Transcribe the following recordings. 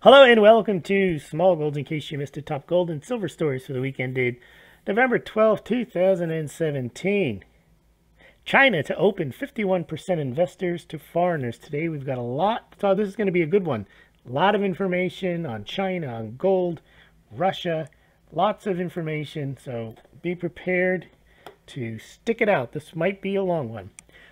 Hello and welcome to Smaulgld, in case you missed the top gold and silver stories for the weekend date, November 12, 2017. China to open 51% investors to foreigners. Today we've got a lot, so this is going to be a good one. A lot of information on China, on gold, Russia, lots of information, so be prepared to stick it out. This might be a long one.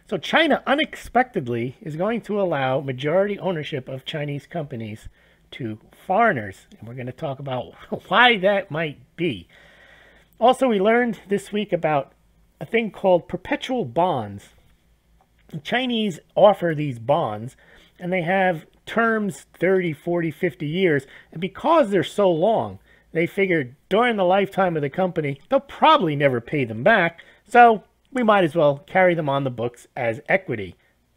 So China unexpectedly is going to allow majority ownership of Chinese companies to foreigners, and we're going to talk about why that might be. Also, we learned this week about a thing called perpetual bonds. The Chinese offer these bonds, and they have terms 30, 40, 50 years, and because they're so long, they figured during the lifetime of the company, they'll probably never pay them back, so we might as well carry them on the books as equity,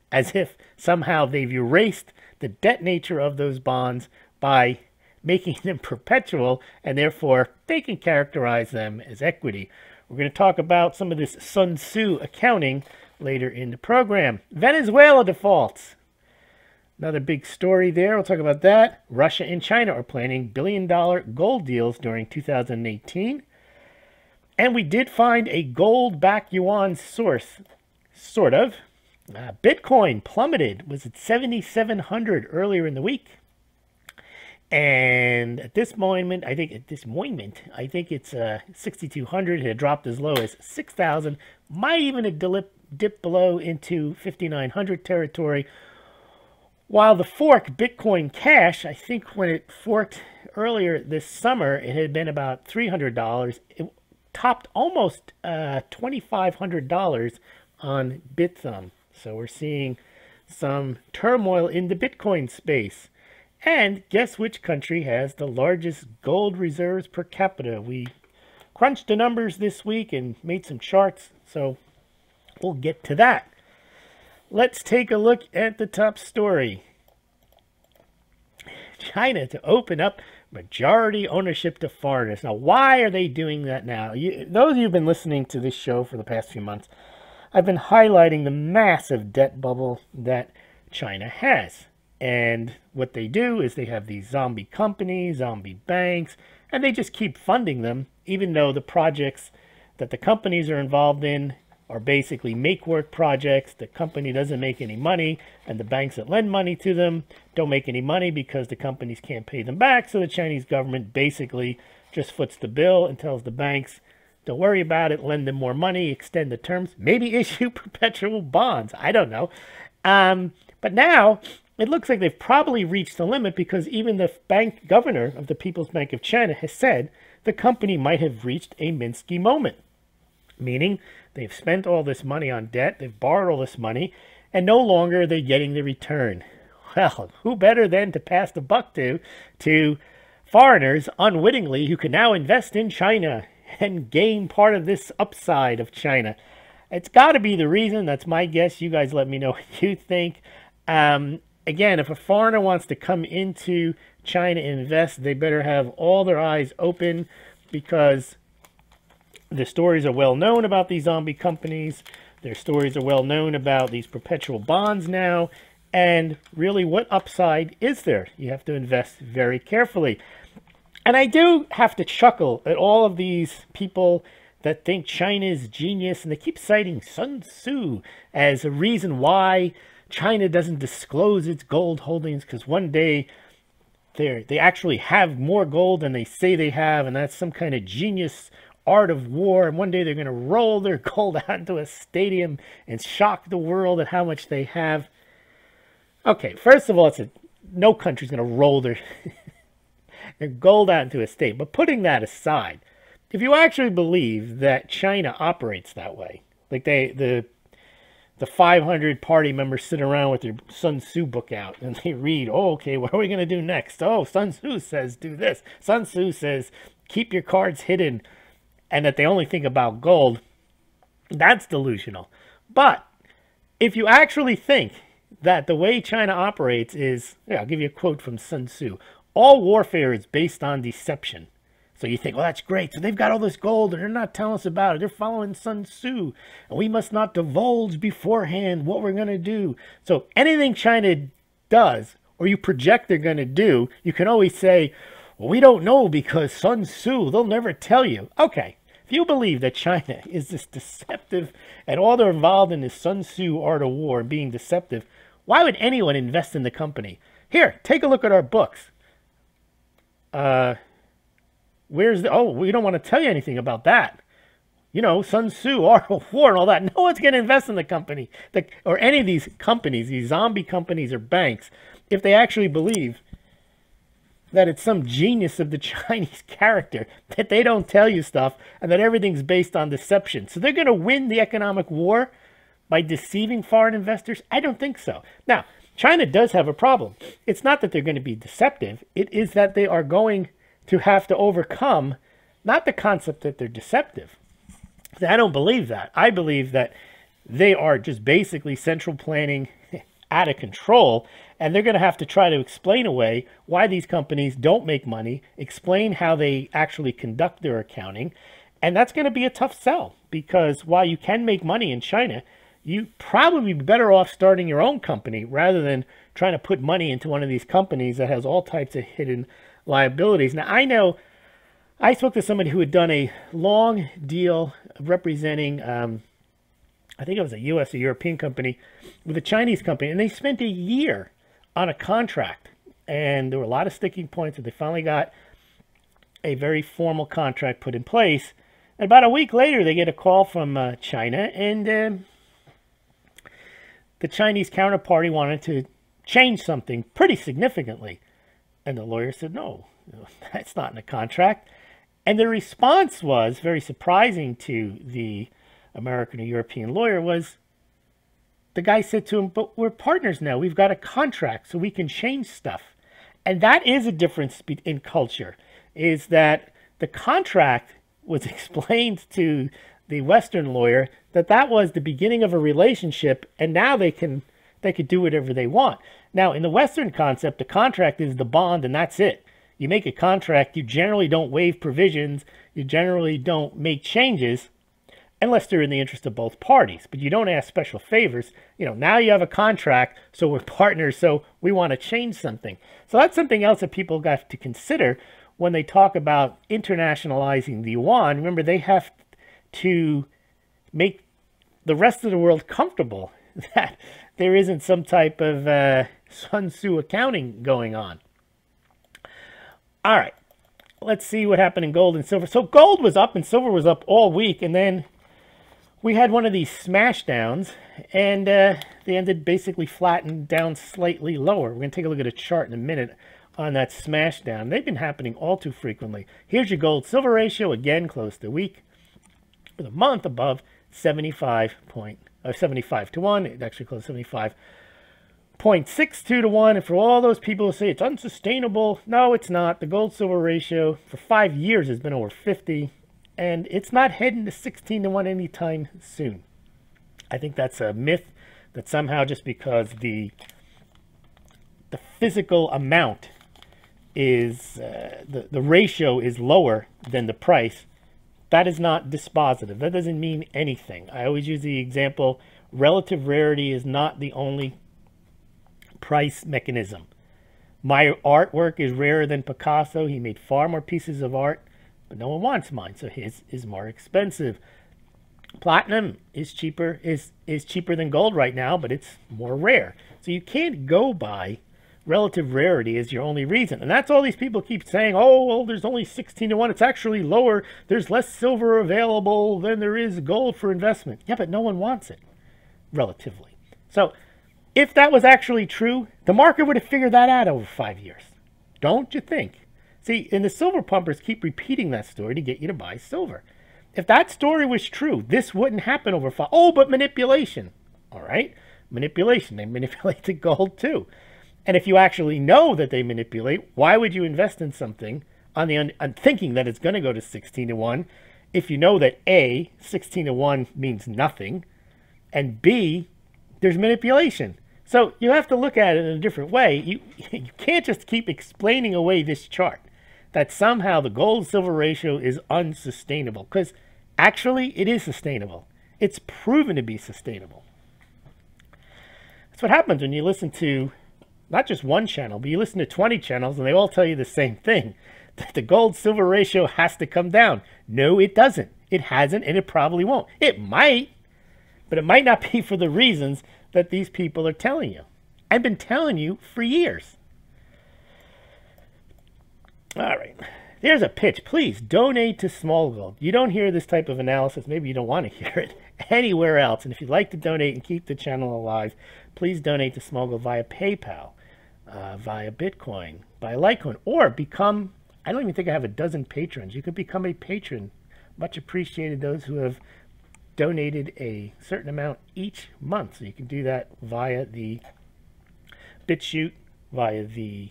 as if somehow they've erased the debt nature of those bonds by making them perpetual, and therefore they can characterize them as equity. We're going to talk about some of this Sun Tzu accounting later in the program. Venezuela defaults. Another big story there. We'll talk about that. Russia and China are planning billion-dollar gold deals during 2018. And we did find a gold-backed yuan source, sort of. Bitcoin plummeted, was at 7,700 earlier in the week. And at this moment, I think it's 6,200. It had dropped as low as 6,000. Might even have dipped below into 5,900 territory. While the fork, Bitcoin Cash, I think when it forked earlier this summer, it had been about $300. It topped almost $2,500 on Bithumb. So we're seeing some turmoil in the Bitcoin space. And guess which country has the largest gold reserves per capita? We crunched the numbers this week and made some charts, so we'll get to that. Let's take a look at the top story. China to open up majority ownership to foreigners. Now, why are they doing that now? Those of you who've been listening to this show for the past few months, I've been highlighting the massive debt bubble that China has. And what they do is they have these zombie companies, zombie banks, and they just keep funding them, even though the projects that the companies are involved in are basically make-work projects. The company doesn't make any money, and the banks that lend money to them don't make any money because the companies can't pay them back. So the Chinese government basically just foots the bill and tells the banks, don't worry about it, lend them more money, extend the terms, maybe issue perpetual bonds. I don't know. But now it looks like they've probably reached the limit, because even the bank governor of the People's Bank of China has said the company might have reached a Minsky moment, meaning they've spent all this money on debt, they've borrowed all this money, and no longer are they getting the return. Well, who better than to pass the buck to foreigners unwittingly who can now invest in China and gain part of this upside of China? It's got to be the reason. That's my guess. You guys let me know what you think. Again, if a foreigner wants to come into China and invest, they better have all their eyes open, because the stories are well known about these zombie companies. Their stories are well known about these perpetual bonds now. And really, what upside is there? You have to invest very carefully. And I do have to chuckle at all of these people that think China is genius, and they keep citing Sun Tzu as a reason why China doesn't disclose its gold holdings, because one day they actually have more gold than they say they have, and that's some kind of genius art of war, and one day they're going to roll their gold out into a stadium and shock the world at how much they have. Okay, first of all, no country's going to roll their gold out into a stadium. But putting that aside, if you actually believe that China operates that way, like the 500 party members sit around with their Sun Tzu book out and they read, oh, okay, what are we going to do next? Oh, Sun Tzu says do this. Sun Tzu says keep your cards hidden, and that they only think about gold. That's delusional. But if you actually think that the way China operates is, I'll give you a quote from Sun Tzu, all warfare is based on deception. So you think, well, that's great. So they've got all this gold and they're not telling us about it. They're following Sun Tzu. And we must not divulge beforehand what we're going to do. So anything China does or you project they're going to do, you can always say, well, we don't know because Sun Tzu, they'll never tell you. Okay, if you believe that China is this deceptive and all they're involved in is Sun Tzu art of war and being deceptive, why would anyone invest in the company? Here, take a look at our books. Where's the, oh, we don't want to tell you anything about that. You know, Sun Tzu, art of war and all that. No one's going to invest in the company or any of these companies, these zombie companies or banks, if they actually believe that it's some genius of the Chinese character, that they don't tell you stuff and that everything's based on deception. So they're going to win the economic war by deceiving foreign investors? I don't think so. Now, China does have a problem. It's not that they're going to be deceptive. It is that they are going to have to overcome not the concept that they're deceptive. I don't believe that. I believe that they are just basically central planning out of control, and they're going to have to try to explain away why these companies don't make money, explain how they actually conduct their accounting, and that's going to be a tough sell, because while you can make money in China, you probably be better off starting your own company rather than trying to put money into one of these companies that has all types of hidden liabilities. Now, I know I spoke to somebody who had done a long deal representing, I think it was a U.S. or European company with a Chinese company, and they spent a year on a contract, and there were a lot of sticking points, and they finally got a very formal contract put in place. And about a week later, they get a call from China, and the Chinese counterparty wanted to change something pretty significantly. And the lawyer said, no, that's not in the contract. And the response was, very surprising to the American or European lawyer, was the guy said to him, but we're partners now. We've got a contract, so we can change stuff. And that is a difference in culture, is that the contract was explained to the Western lawyer that that was the beginning of a relationship, and now they could do whatever they want. Now, in the Western concept, the contract is the bond, and that's it. You make a contract, you generally don't waive provisions, you generally don't make changes, unless they're in the interest of both parties. But you don't ask special favors. You know, now you have a contract, so we're partners, so we want to change something. So that's something else that people got to consider when they talk about internationalizing the yuan. Remember, they have to make the rest of the world comfortable that there isn't some type of Sun Tzu accounting going on. All right, let's see what happened in gold and silver. So gold was up and silver was up all week, and then we had one of these smash downs, and they ended basically flattened down slightly lower. We're going to take a look at a chart in a minute on that smash down. They've been happening all too frequently. Here's your gold-silver ratio, again, close to week, with a month above 75 to 1. It actually closed 75.62 to 1. And for all those people who say it's unsustainable, no, it's not. The gold-silver ratio for 5 years has been over 50. And it's not heading to 16 to 1 anytime soon. I think that's a myth that somehow just because the physical amount is, the ratio is lower than the price, that is not dispositive. That doesn't mean anything. I always use the example, relative rarity is not the only price mechanism. My artwork is rarer than Picasso. He made far more pieces of art, but no one wants mine, so his is more expensive. Platinum is cheaper than gold right now, but it's more rare. So you can't go by relative rarity as your only reason. And that's all these people keep saying, oh, well, there's only 16 to 1. It's actually lower. There's less silver available than there is gold for investment. Yeah, but no one wants it, relatively. So if that was actually true, the market would have figured that out over 5 years. Don't you think? See, and the silver pumpers keep repeating that story to get you to buy silver. If that story was true, this wouldn't happen over 5. Oh, but manipulation. All right, manipulation. They manipulate the gold too. And if you actually know that they manipulate, why would you invest in something on thinking that it's going to go to 16 to 1 if you know that A, 16 to 1 means nothing, and B, there's manipulation? So you have to look at it in a different way. You can't just keep explaining away this chart that somehow the gold-silver ratio is unsustainable, because actually it is sustainable. It's proven to be sustainable. That's what happens when you listen to not just one channel, but you listen to 20 channels and they all tell you the same thing, that the gold-silver ratio has to come down. No, it doesn't. It hasn't, and it probably won't. It might, but it might not be for the reasons that these people are telling you. I've been telling you for years. All right. There's a pitch. Please donate to Smaulgld. You don't hear this type of analysis. Maybe you don't want to hear it anywhere else. And if you'd like to donate and keep the channel alive, please donate to Smaulgld via PayPal, via Bitcoin, via Litecoin, or become, I don't even think I have a dozen patrons. You could become a patron. Much appreciated those who have donated a certain amount each month. So you can do that via the BitChute, via the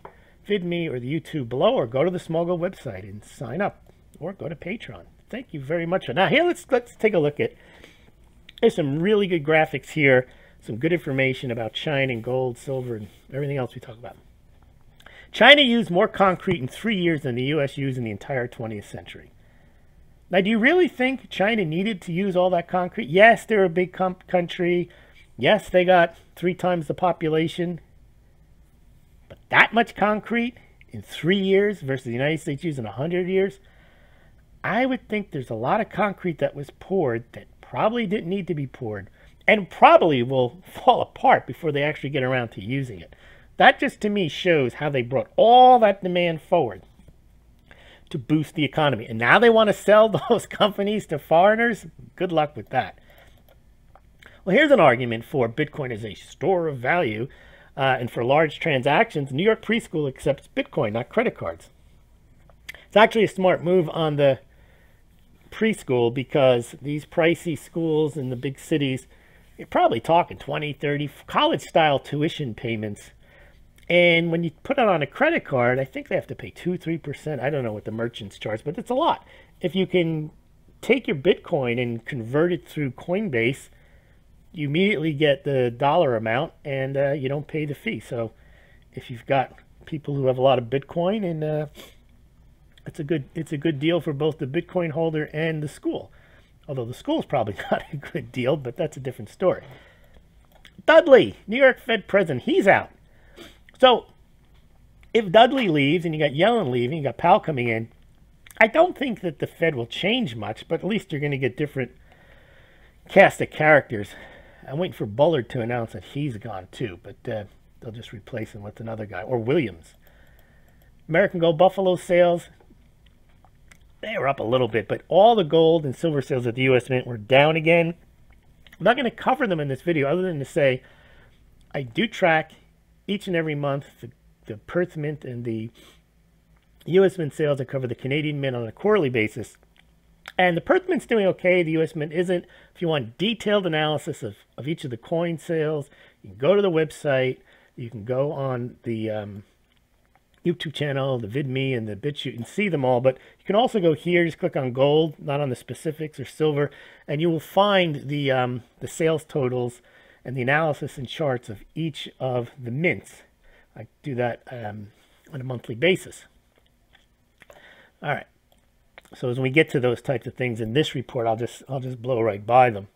VidMe or the YouTube below, or go to the Smaulgld website and sign up, or go to Patreon. Thank you very much. Now here, let's take a look at, there's some really good graphics here, some good information about China and gold, silver, and everything else we talk about. China used more concrete in 3 years than the U.S. used in the entire 20th century. Now, do you really think China needed to use all that concrete? Yes, they're a big country. Yes, they got 3 times the population. But that much concrete in 3 years versus the United States using 100 years? I would think there's a lot of concrete that was poured that probably didn't need to be poured, and probably will fall apart before they actually get around to using it. That just to me shows how they brought all that demand forward to boost the economy. And now they want to sell those companies to foreigners? Good luck with that. Well, here's an argument for Bitcoin as a store of value, and for large transactions. New York preschool accepts Bitcoin, not credit cards. It's actually a smart move on the preschool, because these pricey schools in the big cities, you're probably talking 20, 30 college-style tuition payments. And when you put it on a credit card, I think they have to pay 2-3%. I don't know what the merchants charge, but it's a lot. If you can take your Bitcoin and convert it through Coinbase, you immediately get the dollar amount, and you don't pay the fee. So if you've got people who have a lot of Bitcoin, and it's a good deal for both the Bitcoin holder and the school. Although the school's probably not a good deal, but that's a different story. Dudley, New York Fed president, he's out. So if Dudley leaves and you got Yellen leaving, you got Powell coming in, I don't think that the Fed will change much, but at least you're going to get different cast of characters. I'm waiting for Bullard to announce that he's gone too, but they'll just replace him with another guy, or Williams. American Gold Buffalo sales, they were up a little bit, but all the gold and silver sales at the U.S. Mint were down again. I'm not going to cover them in this video other than to say I do track each and every month the Perth Mint and the U.S. Mint sales. I cover the Canadian Mint on a quarterly basis. And the Perth Mint's doing okay. The U.S. Mint isn't. If you want detailed analysis of each of the coin sales, you can go to the website. You can go on the YouTube channel, the VidMe, and the BitChute, and see them all. But you can also go here, just click on gold, not on the specifics, or silver, and you will find the sales totals and the analysis and charts of each of the mints. I do that on a monthly basis. All right. So as we get to those types of things in this report, I'll just blow right by them.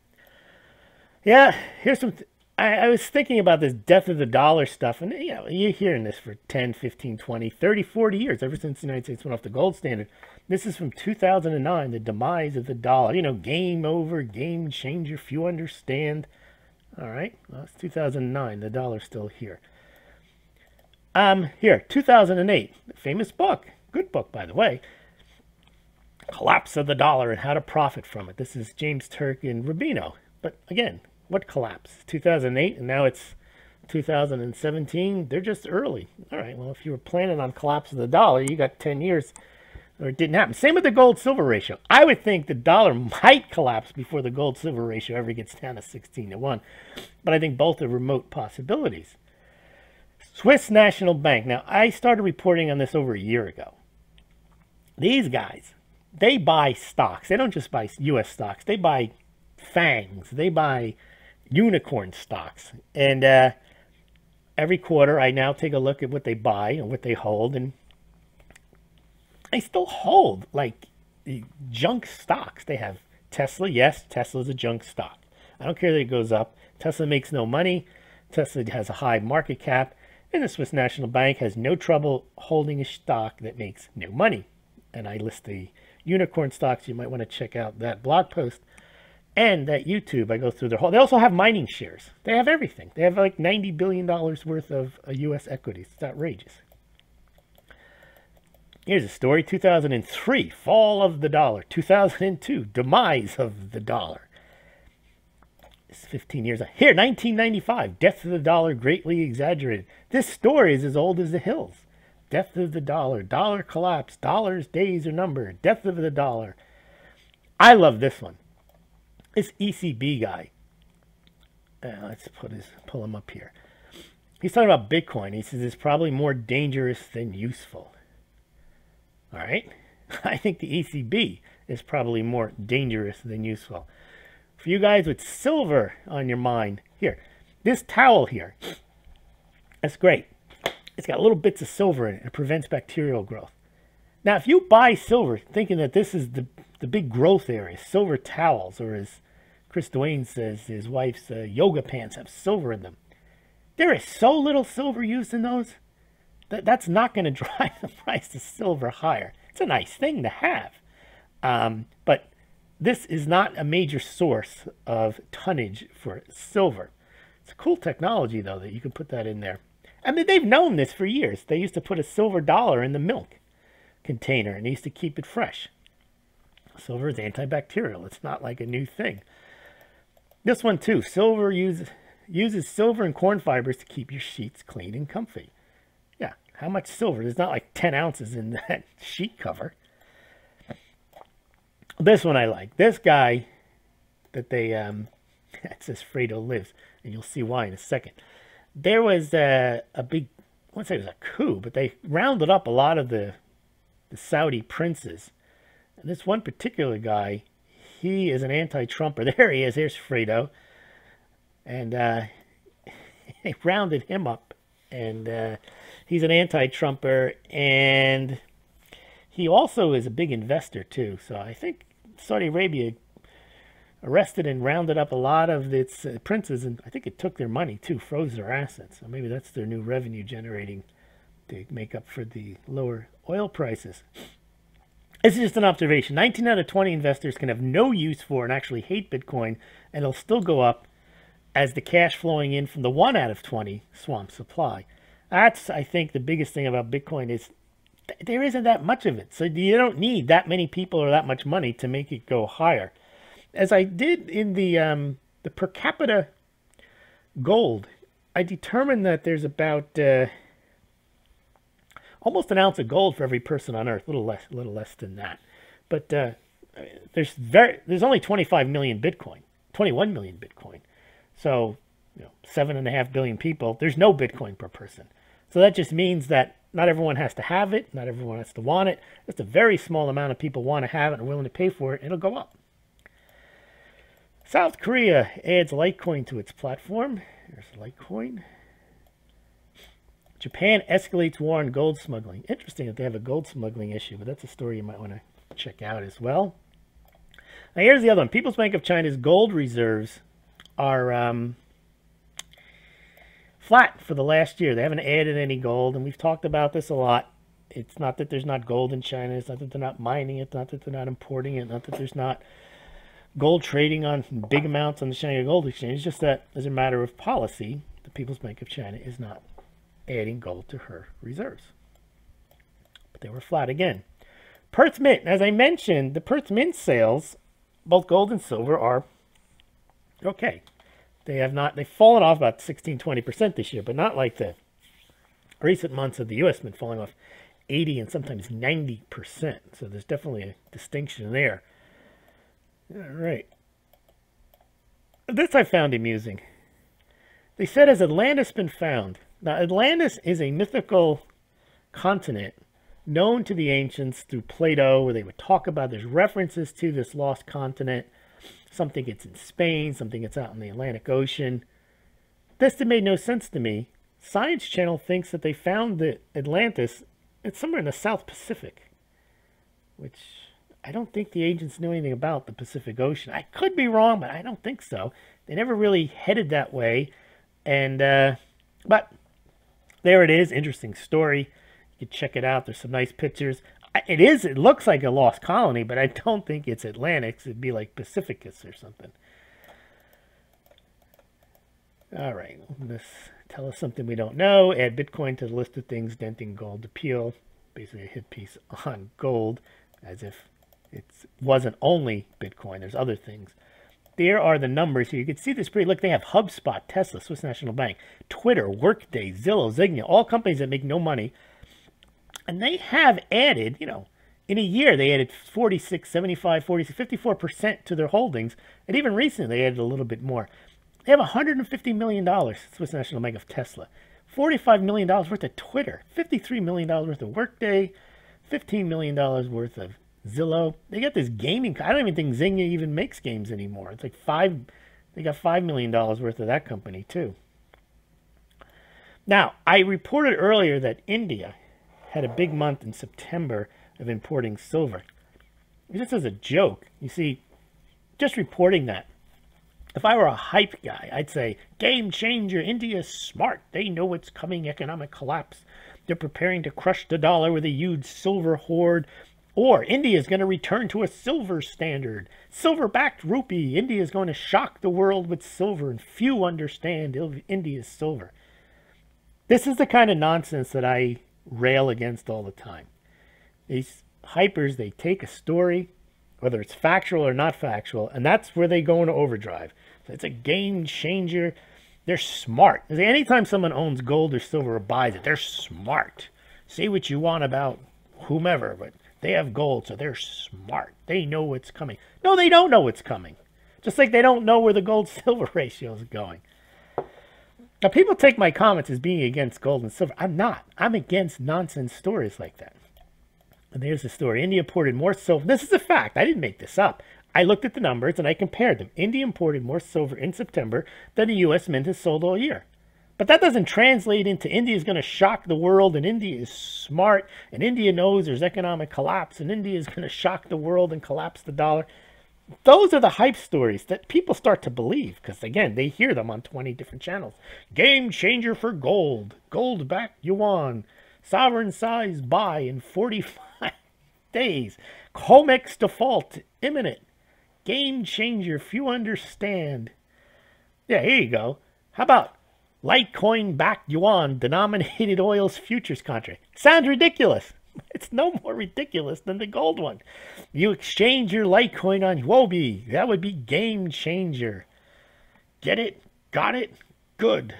Yeah, here's some. I was thinking about this death of the dollar stuff, and you know, you're hearing this for 10, 15, 20, 30, 40 years, ever since the United States went off the gold standard. This is from 2009, the demise of the dollar. You know, game over, game changer, if you understand. All right, well, it's 2009. The dollar's still here. Here, 2008, famous book. Good book, by the way. Collapse of the dollar and how to profit from it. This is James Turk and Rubino. But again, what collapse? 2008, and now it's 2017. They're just early. All right, well, if you were planning on collapse of the dollar, you got 10 years, or it didn't happen. Same with the gold-silver ratio. I would think the dollar might collapse before the gold-silver ratio ever gets down to 16-1. But I think both are remote possibilities. Swiss National Bank. Now, I started reporting on this over a year ago. These guys, they buy stocks. They don't just buy U.S. stocks. They buy FANGs. They buy unicorn stocks. And every quarter, I now take a look at what they buy and what they hold. And I still hold, like, junk stocks. They have Tesla. Yes, Tesla's a junk stock. I don't care that it goes up. Tesla makes no money. Tesla has a high market cap. And the Swiss National Bank has no trouble holding a stock that makes no money. And I list the unicorn stocks. You might want to check out that blog post and that YouTube. I go through their whole. They also have mining shares. They have everything. They have like $90 billion worth of U.S. equities. It's outrageous. Here's a story. 2003, fall of the dollar. 2002, demise of the dollar. It's 15 years. Here, 1995, death of the dollar greatly exaggerated. This story is as old as the hills. Death of the dollar. Dollar collapse. Dollars' days are numbered. Death of the dollar. I love this one. This ECB guy. Let's pull him up here. He's talking about Bitcoin. He says it's probably more dangerous than useful. All right. I think the ECB is probably more dangerous than useful. For you guys with silver on your mind, here, this towel here, that's great. It's got little bits of silver in it. It prevents bacterial growth. Now, if you buy silver thinking that this is the big growth area, silver towels, or as Chris Duane says, his wife's yoga pants have silver in them. There is so little silver used in those that's not going to drive the price of silver higher. It's a nice thing to have. But this is not a major source of tonnage for silver. It's a cool technology, though, that you can put that in there. I mean, they've known this for years. They used to put a silver dollar in the milk container, and they used to keep it fresh. Silver is antibacterial. It's not like a new thing. This one, too. Silver uses silver and corn fibers to keep your sheets clean and comfy. Yeah, how much silver? There's not like 10 ounces in that sheet cover. This one I like. This guy that they, it says Fredo lives, and you'll see why in a second. There was a big, I won't say it was a coup, but they rounded up a lot of the Saudi princes. And this one particular guy, he is an anti-Trumper. There he is. Here's Fredo. And they rounded him up. And he's an anti-Trumper. And he also is a big investor, too. So I think Saudi Arabia arrested and rounded up a lot of its princes. And I think it took their money, too, froze their assets. So maybe that's their new revenue generating to make up for the lower oil prices. This is just an observation. 19 out of 20 investors can have no use for and actually hate Bitcoin, and it'll still go up as the cash flowing in from the 1 out of 20 swamps supply. That's, I think, the biggest thing about Bitcoin is there isn't that much of it. So you don't need that many people or that much money to make it go higher. As I did in the per capita gold, I determined that there's about almost an ounce of gold for every person on Earth, a little less than that. But there's only 25 million Bitcoin, 21 million Bitcoin. So 7.5 billion people. There's no Bitcoin per person. So that just means that not everyone has to have it. Not everyone has to want it. Just a very small amount of people want to have it and are willing to pay for it. It'll go up. South Korea adds Litecoin to its platform. Here's Litecoin. Japan escalates war on gold smuggling. Interesting that they have a gold smuggling issue, but that's a story you might want to check out as well. Now here's the other one. People's Bank of China's gold reserves are flat for the last year. They haven't added any gold, and we've talked about this a lot. It's not that there's not gold in China. It's not that they're not mining it. It's not that they're not importing it. Not that there's not gold trading on big amounts on the Shanghai Gold Exchange. It's just that as a matter of policy, the People's Bank of China is not adding gold to her reserves. But they were flat again. Perth Mint, as I mentioned, the Perth Mint sales, both gold and silver, are okay. They've fallen off about 16-20% this year, but not like the recent months of the U.S. Mint falling off 80 and sometimes 90%. So there's definitely a distinction there. All right. This I found amusing. They said, has Atlantis been found? Now, Atlantis is a mythical continent known to the ancients through Plato, where they would talk about, there's references to this lost continent. Something gets in Spain, something gets out in the Atlantic Ocean. This made no sense to me. Science Channel thinks that they found that Atlantis, it's somewhere in the South Pacific, which I don't think the agents knew anything about the Pacific Ocean. I could be wrong, but I don't think so. They never really headed that way. And, but There it is. Interesting story. You can check it out. There's some nice pictures. It looks like a lost colony, but I don't think it's Atlantis. It'd be like Pacificus or something. All right. This tell us something we don't know. Add Bitcoin to the list of things denting gold appeal. Basically a hit piece on gold, as if it wasn't only Bitcoin. There's other things. There are the numbers here. You can see this pretty. Look, they have HubSpot, Tesla, Swiss National Bank, Twitter, Workday, Zillow, Zignia, all companies that make no money. And they have added, you know, in a year, they added 46, 75, 46, 54% to their holdings. And even recently, they added a little bit more. They have $150 million, Swiss National Bank, of Tesla, $45 million worth of Twitter, $53 million worth of Workday, $15 million worth of Zillow. They got this gaming. I don't even think Zynga even makes games anymore. It's like they got $5 million worth of that company too. Now, I reported earlier that India had a big month in September of importing silver. Just as a joke, you see, just reporting that. If I were a hype guy, I'd say, game changer, India's smart. They know what's coming, economic collapse. They're preparing to crush the dollar with a huge silver hoard. Or India is going to return to a silver standard. Silver-backed rupee. India is going to shock the world with silver, and few understand India's silver. This is the kind of nonsense that I rail against all the time. These hypers, they take a story, whether it's factual or not factual, and that's where they go into overdrive. So it's a game changer. They're smart. Anytime someone owns gold or silver or buys it, they're smart. Say what you want about whomever, but they have gold, so they're smart. They know what's coming. No, they don't know what's coming. Just like they don't know where the gold-silver ratio is going. Now, people take my comments as being against gold and silver. I'm not. I'm against nonsense stories like that. And there's the story. India imported more silver. This is a fact. I didn't make this up. I looked at the numbers and I compared them. India imported more silver in September than the U.S. Mint has sold all year. But that doesn't translate into India is going to shock the world, and India is smart, and India knows there's economic collapse, and India is going to shock the world and collapse the dollar. Those are the hype stories that people start to believe because, again, they hear them on 20 different channels. Game changer for gold. Gold-backed yuan. Sovereign size buy in 45 days. COMEX default imminent. Game changer. Few understand. Yeah, here you go. How about Litecoin-backed yuan denominated oils futures contract? Sounds ridiculous. It's no more ridiculous than the gold one. You exchange your Litecoin on Huobi. That would be game changer. Get it? Got it? Good.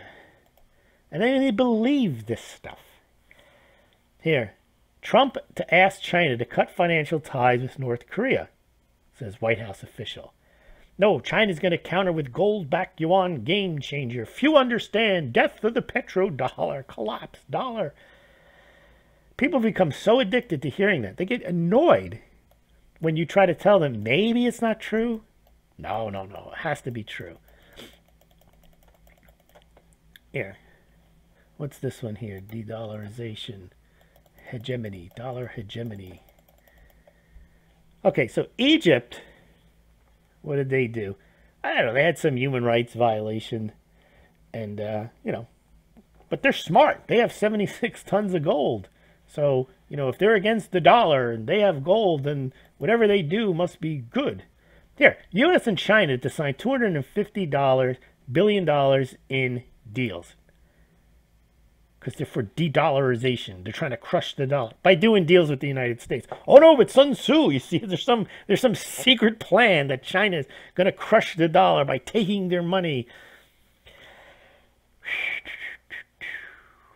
And then they believe this stuff. Here, Trump to ask China to cut financial ties with North Korea, says White House official. No, China's going to counter with gold-backed yuan game changer. Few understand. Death of the petrodollar. Collapse dollar. People become so addicted to hearing that. They get annoyed when you try to tell them maybe it's not true. No. It has to be true. Here. What's this one here? De-dollarization. Hegemony. Dollar hegemony. Okay, so Egypt, what did they do? I don't know. They had some human rights violation. And, but they're smart. They have 76 tons of gold. So, if they're against the dollar and they have gold, then whatever they do must be good. Here, U.S. and China to sign $250 billion in deals. Because they're for de-dollarization. They're trying to crush the dollar by doing deals with the United States. Oh no, but Sun Tzu, you see, there's some secret plan that China's going to crush the dollar by taking their money.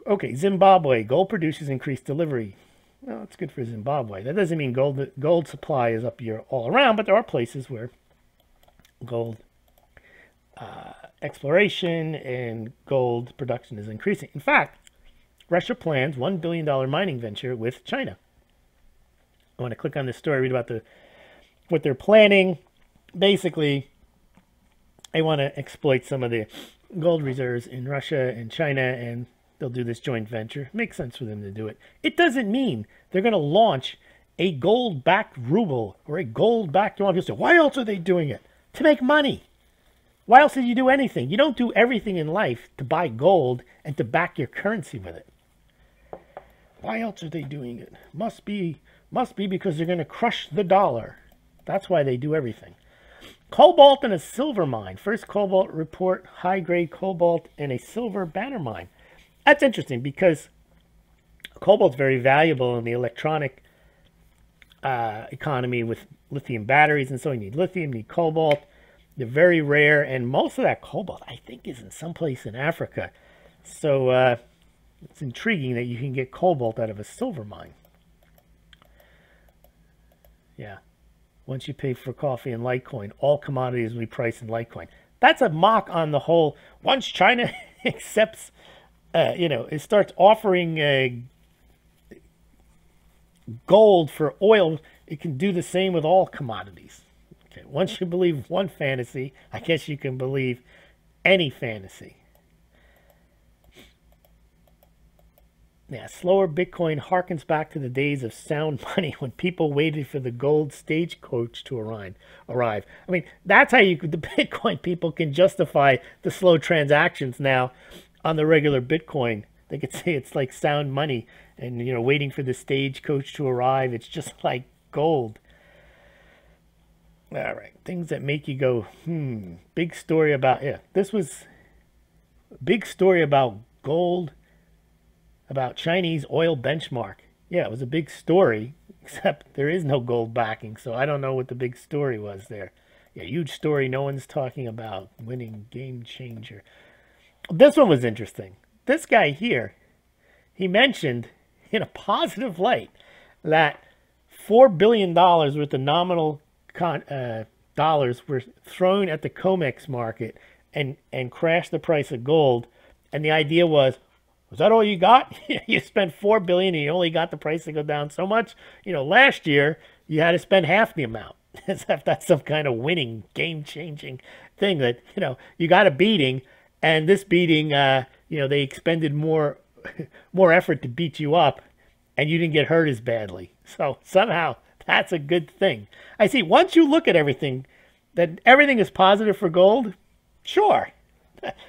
Okay, Zimbabwe. Gold producers increase delivery. Well, it's good for Zimbabwe. That doesn't mean gold supply is up here all around, but there are places where gold exploration and gold production is increasing. In fact, Russia plans $1 billion mining venture with China. I want to click on this story, read about what they're planning. Basically, they want to exploit some of the gold reserves in Russia and China, and they'll do this joint venture. Makes sense for them to do it. It doesn't mean they're going to launch a gold-backed ruble or a gold-backed yuan. People say, why else are they doing it? To make money. Why else did you do anything? You don't do everything in life to buy gold and to back your currency with it. Why else are they doing it? Must be because they're going to crush the dollar. That's why they do everything. Cobalt in a silver mine. First cobalt report, high-grade cobalt in a silver banner mine. That's interesting because cobalt's very valuable in the electronic economy with lithium batteries, and so you need lithium, you need cobalt. They're very rare, and most of that cobalt, I think, is in some place in Africa. So it's intriguing that you can get cobalt out of a silver mine. Yeah. Once you pay for coffee in Litecoin, all commodities will be priced in Litecoin. That's a mock on the whole. Once China accepts, it starts offering gold for oil, it can do the same with all commodities. Okay. Once you believe one fantasy, I guess you can believe any fantasy. Yeah, slower Bitcoin harkens back to the days of sound money when people waited for the gold stagecoach to arrive. I mean, that's how the Bitcoin people can justify the slow transactions now on the regular Bitcoin. They could say it's like sound money and, waiting for the stagecoach to arrive. It's just like gold. All right, things that make you go, big story about, this was a big story about gold. About Chinese oil benchmark. Yeah, it was a big story, except there is no gold backing, so I don't know what the big story was there. Yeah, huge story no one's talking about. Winning game changer. This one was interesting. This guy here, he mentioned in a positive light that $4 billion worth of nominal dollars were thrown at the COMEX market and crashed the price of gold. And the idea was that all you got? You spent $4 billion and you only got the price to go down so much? Last year you had to spend half the amount. As if that's some kind of winning, game-changing thing that, you got a beating, and this beating, they expended more effort to beat you up, and you didn't get hurt as badly. So somehow that's a good thing. I see, once you look at everything, that everything is positive for gold, sure.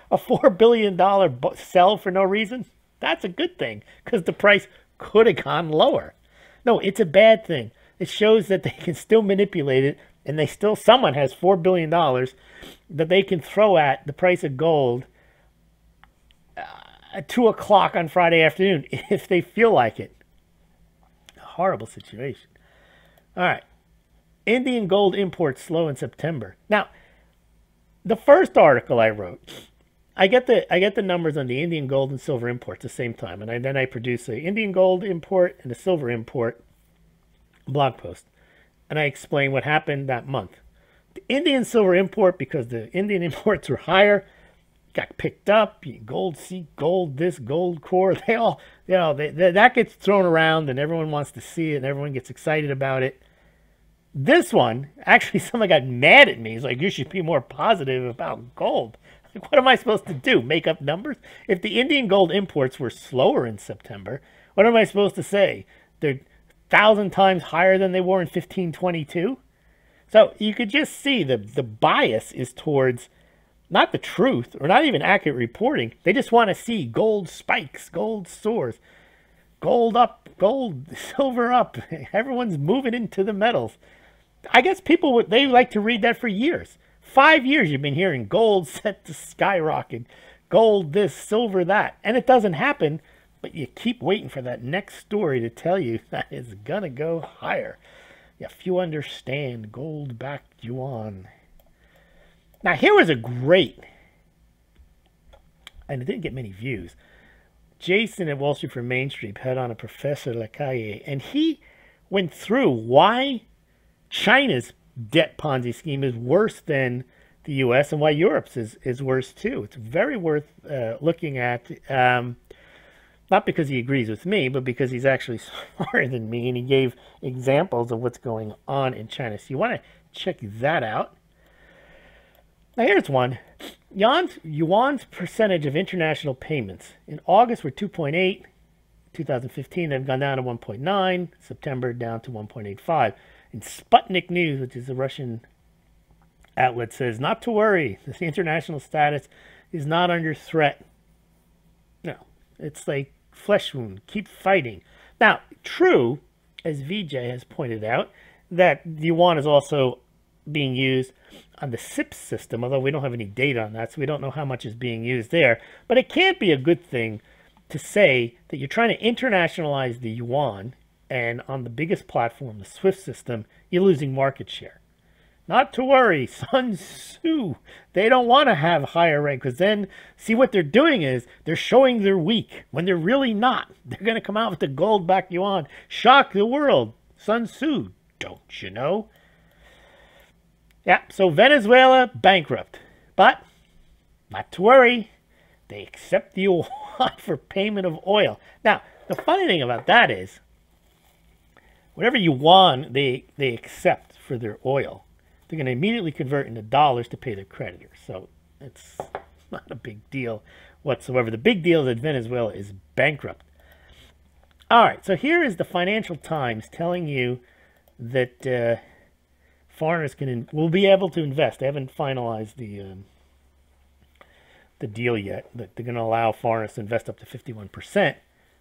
A $4 billion sell for no reason, that's a good thing, because the price could have gone lower. No, it's a bad thing. It shows that they can still manipulate it, and someone has $4 billion that they can throw at the price of gold at 2 o'clock on Friday afternoon if they feel like it. A horrible situation. All right. Indian gold imports slow in September. Now, the first article I wrote, I get the numbers on the Indian gold and silver imports at the same time, and then I produce an Indian gold import and a silver import blog post, and I explain what happened that month. The Indian silver import, because the Indian imports were higher, got picked up. Gold seek gold, this gold core, they all, that gets thrown around, and everyone wants to see it, and everyone gets excited about it. This one, actually, someone got mad at me. He's like, you should be more positive about gold. Like, what am I supposed to do? Make up numbers? If the Indian gold imports were slower in September, what am I supposed to say? They're 1,000 times higher than they were in 1522? So you could just see the bias is towards not the truth or not even accurate reporting. They just want to see gold spikes, gold soars, gold up, gold, silver up. Everyone's moving into the metals. I guess people, they like to read that for years. 5 years you've been hearing gold set to skyrocket, gold this, silver that, and it doesn't happen, but you keep waiting for that next story to tell you that it's gonna go higher. If you understand gold-backed yuan. Now here was a great, and it didn't get many views. Jason at Wall Street for Main Street had on a Professor Lacaille, and he went through why China's debt Ponzi scheme is worse than the U.S. and why Europe's is worse too. It's very worth looking at, not because he agrees with me, but because he's actually smarter than me, and he gave examples of what's going on in China. So you want to check that out. Now here's one. Yuan's percentage of international payments in August were 2.8. 2015, they've gone down to 1.9. September down to 1.85. And Sputnik News, which is a Russian outlet, says, not to worry, the international status is not under threat. No, it's like flesh wound. Keep fighting. Now, true, as VJ has pointed out, that the yuan is also being used on the SIP system, although we don't have any data on that, so we don't know how much is being used there. But it can't be a good thing to say that you're trying to internationalize the yuan, and on the biggest platform, the SWIFT system, you're losing market share. Not to worry, Sun Tzu, they don't want to have higher rank, because then, see what they're doing is, they're showing they're weak, when they're really not. They're going to come out with the gold-backed yuan, shock the world. Sun Tzu, don't you know? Yeah, so Venezuela, bankrupt. But, not to worry, they accept the yuan for payment of oil. Now, the funny thing about that is, whatever yuan they accept for their oil, they're going to immediately convert into dollars to pay their creditors. So it's not a big deal whatsoever. The big deal is that Venezuela is bankrupt. All right, so here is the Financial Times telling you that foreigners will be able to invest. They haven't finalized the deal yet, but they're going to allow foreigners to invest up to 51%,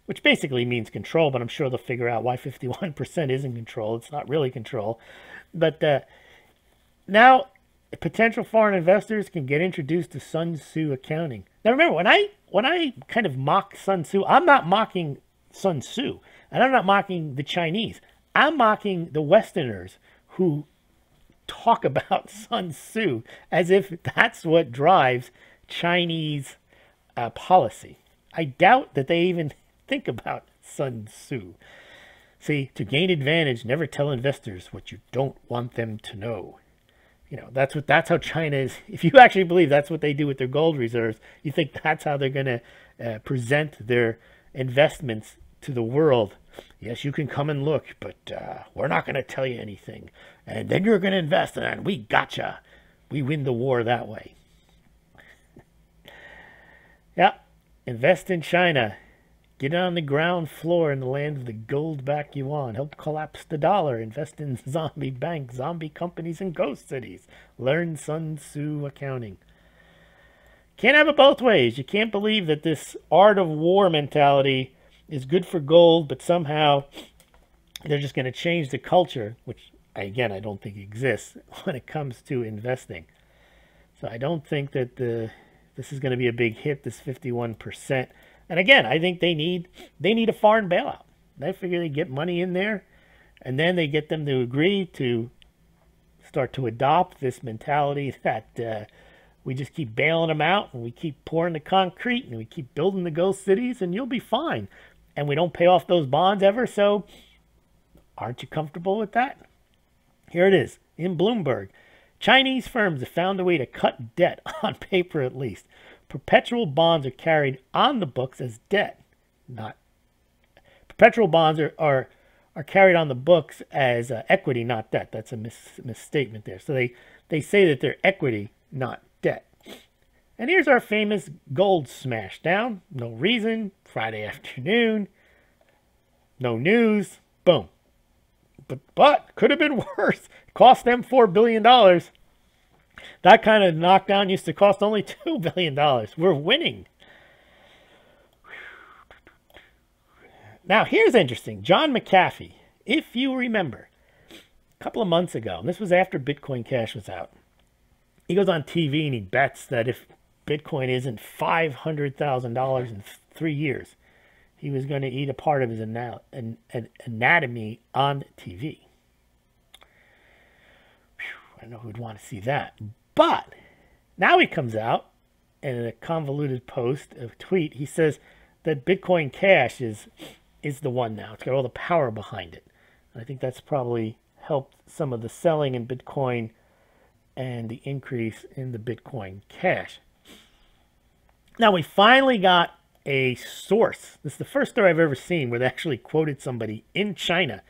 which basically means control, but I'm sure they'll figure out why 51% isn't control. It's not really control. But now, potential foreign investors can get introduced to Sun Tzu accounting. Now, remember, when I kind of mock Sun Tzu, I'm not mocking Sun Tzu, and I'm not mocking the Chinese. I'm mocking the Westerners who talk about Sun Tzu as if that's what drives Chinese policy. I doubt that they even think about Sun Tzu. See, to gain advantage, never tell investors what you don't want them to know. You know, that's how China is. If you actually believe that's what they do with their gold reserves, you think that's how they're going to present their investments to the world. Yes, you can come and look, but we're not going to tell you anything. And then you're going to invest, and we gotcha. We win the war that way. Yeah, invest in China. Get on the ground floor in the land of the gold-backed yuan. Help collapse the dollar. Invest in zombie banks, zombie companies, and ghost cities. Learn Sun Tzu accounting. Can't have it both ways. You can't believe that this art of war mentality is good for gold, but somehow they're just going to change the culture, which, again, I don't think exists when it comes to investing. So I don't think that this is going to be a big hit, this 51%. And again, I think they need a foreign bailout. They figure they get money in there, and then they get them to agree to start to adopt this mentality that we just keep bailing them out, and we keep pouring the concrete, and we keep building the ghost cities, and you'll be fine. And we don't pay off those bonds ever, so aren't you comfortable with that? Here it is, in Bloomberg. Chinese firms have found a way to cut debt, on paper at least. Perpetual bonds are carried on the books as debt. Perpetual bonds are carried on the books as equity, not debt. That's a misstatement there. So they say that they're equity, not debt. And here's our famous gold smashdown. No reason. Friday afternoon. No news. Boom. But could have been worse. Cost them $4 billion. That kind of knockdown used to cost only $2 billion. We're winning. Now, here's interesting. John McAfee, if you remember, a couple of months ago, and this was after Bitcoin Cash was out, he goes on TV and he bets that if Bitcoin isn't $500,000 in 3 years, he was going to eat a part of his anatomy on TV. I don't know who'd want to see that. But now he comes out and in a convoluted post, a tweet, he says that Bitcoin Cash is the one now. It's got all the power behind it. And I think that's probably helped some of the selling in Bitcoin and the increase in the Bitcoin Cash. Now we finally got a source. This is the first story I've ever seen where they actually quoted somebody in China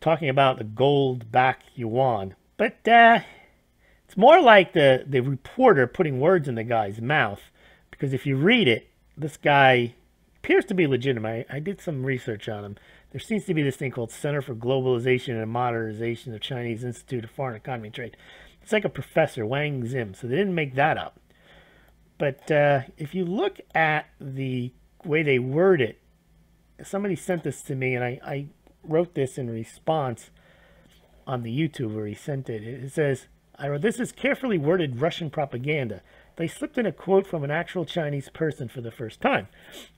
talking about the gold-backed yuan. But it's more like the reporter putting words in the guy's mouth, because if you read it, this guy appears to be legitimate. I did some research on him. There seems to be this thing called Center for Globalization and Modernization of Chinese Institute of Foreign Economy and Trade. It's like a professor, Wang Zim, so they didn't make that up. But if you look at the way they word it somebody sent this to me, and I wrote this in response on the YouTube where he sent it. It says, I wrote, this is carefully worded Russian propaganda. They slipped in a quote from an actual Chinese person for the first time.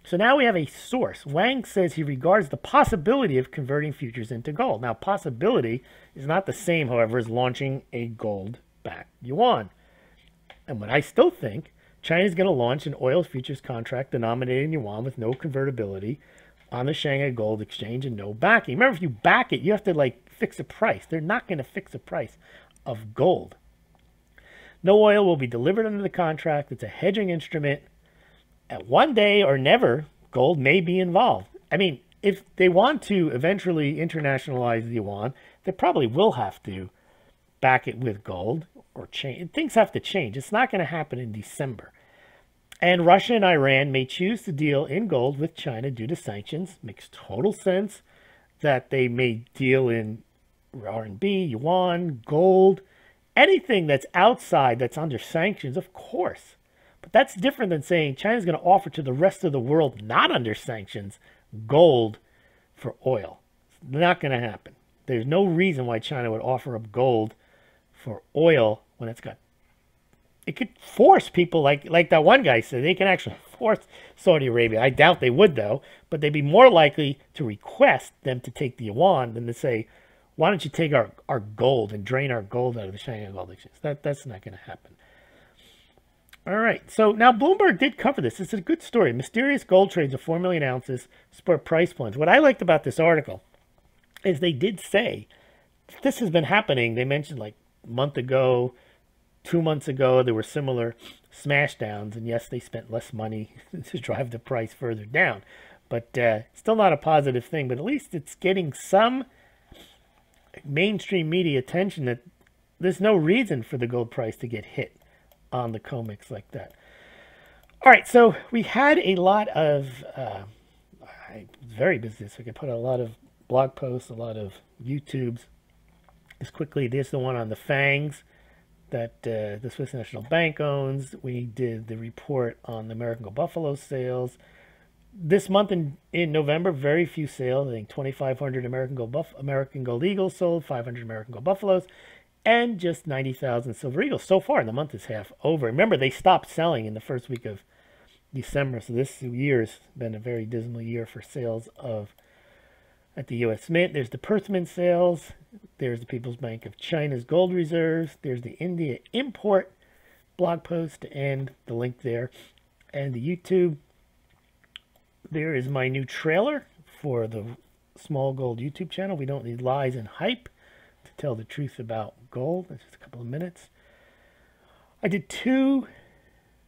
So now we have a source. Wang says he regards the possibility of converting futures into gold. Now, possibility is not the same, however, as launching a gold-backed yuan. And what I still think, China is going to launch an oil futures contract denominated in yuan with no convertibility on the Shanghai Gold Exchange and no backing. Remember, if you back it, you have to like fix a price. They're not going to fix a price of gold. No oil will be delivered under the contract. It's a hedging instrument. At one day or never, gold may be involved. I mean, if they want to eventually internationalize the yuan, they probably will have to back it with gold or change. Things have to change. It's not going to happen in December. And Russia and Iran may choose to deal in gold with China due to sanctions. Makes total sense that they may deal in RMB, yuan, gold, anything that's outside that's under sanctions, of course. But that's different than saying China's going to offer to the rest of the world not under sanctions gold for oil. It's not going to happen. There's no reason why China would offer up gold for oil when it's got... It could force people, like that one guy said, they can actually force Saudi Arabia. I doubt they would, though, but they'd be more likely to request them to take the yuan than to say, why don't you take our gold and drain our gold out of the Shanghai Gold Exchange? That's not going to happen. All right, so now Bloomberg did cover this. It's a good story. Mysterious gold trades of 4 million ounces spur price plunge. What I liked about this article is they did say this has been happening. They mentioned like a month ago, 2 months ago, there were similar smash downs, and yes, they spent less money to drive the price further down, but still not a positive thing. But at least it's getting some mainstream media attention that there's no reason for the gold price to get hit on the COMEX like that. All right, so we had a lot of I was very busy this week. I put out a lot of blog posts, a lot of YouTubes. As quickly, there's the one on the FANGs that the Swiss National Bank owns. We did the report on the American Gold Buffalo sales. This month in November, very few sales. I think 2,500 American Gold Eagles sold, 500 American Gold Buffaloes, and just 90,000 Silver Eagles. So far, the month is half over. Remember, they stopped selling in the first week of December, so this year's been a very dismal year for sales at the U.S. Mint. There's the Perth Mint sales. There's the People's Bank of China's gold reserves. There's the India import blog post and the link there. And the YouTube. There is my new trailer for the Smaulgld YouTube channel. We don't need lies and hype to tell the truth about gold. That's just a couple of minutes. I did 2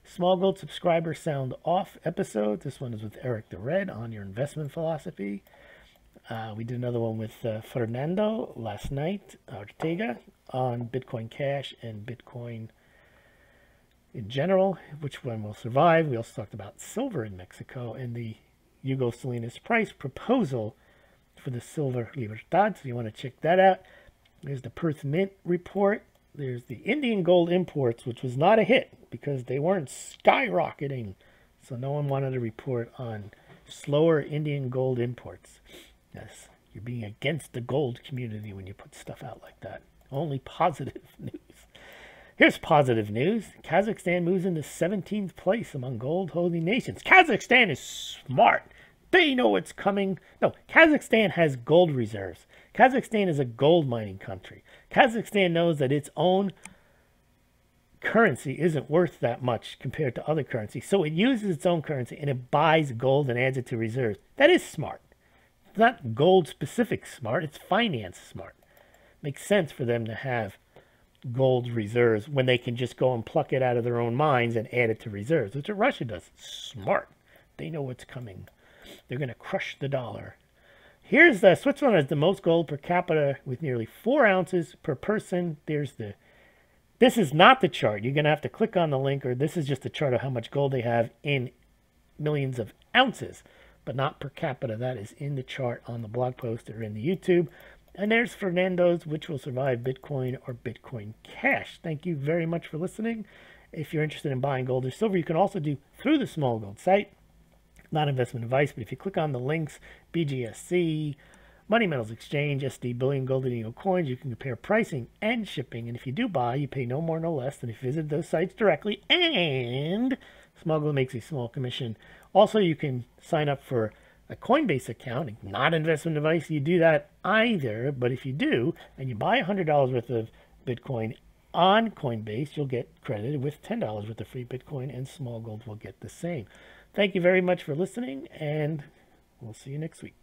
Smaulgld subscriber sound off episodes. This one is with Eric the Red on your investment philosophy. We did another one with Fernando last night, Ortega, on Bitcoin Cash and Bitcoin in general, which one will survive. We also talked about silver in Mexico and the Hugo Salinas price proposal for the Silver Libertad. So you want to check that out. There's the Perth Mint report. There's the Indian gold imports, which was not a hit because they weren't skyrocketing. So no one wanted to report on slower Indian gold imports. Yes, you're being against the gold community when you put stuff out like that. Only positive news. Here's positive news. Kazakhstan moves into 17th place among gold holding nations. Kazakhstan is smart. They know what's coming. No, Kazakhstan has gold reserves. Kazakhstan is a gold mining country. Kazakhstan knows that its own currency isn't worth that much compared to other currencies. So it uses its own currency and it buys gold and adds it to reserves. That is smart. It's not gold specific smart. It's finance smart. Makes sense for them to have gold reserves when they can just go and pluck it out of their own mines and add it to reserves, which what Russia does. Smart. They know what's coming. They're going to crush the dollar. Here's Switzerland has the most gold per capita with nearly 4 ounces per person. This is not the chart. You're going to have to click on the link, or this is just a chart of how much gold they have in millions of ounces, but not per capita. That is in the chart on the blog post or in the YouTube. And there's Fernando's, which will survive Bitcoin or Bitcoin Cash. Thank you very much for listening. If you're interested in buying gold or silver, you can also do through the Smaulgld site. Not investment advice, but if you click on the links, BGSC, Money Metals Exchange, SD Bullion, Gold, and Eagle Coins, you can compare pricing and shipping. And if you do buy, you pay no more, no less than if you visit those sites directly. And Smaulgld makes a small commission. Also, you can sign up for a Coinbase account. Not investment advice, you do that either. But if you do, and you buy $100 worth of Bitcoin on Coinbase, you'll get credited with $10 worth of free Bitcoin, and Smaulgld will get the same. Thank you very much for listening, and we'll see you next week.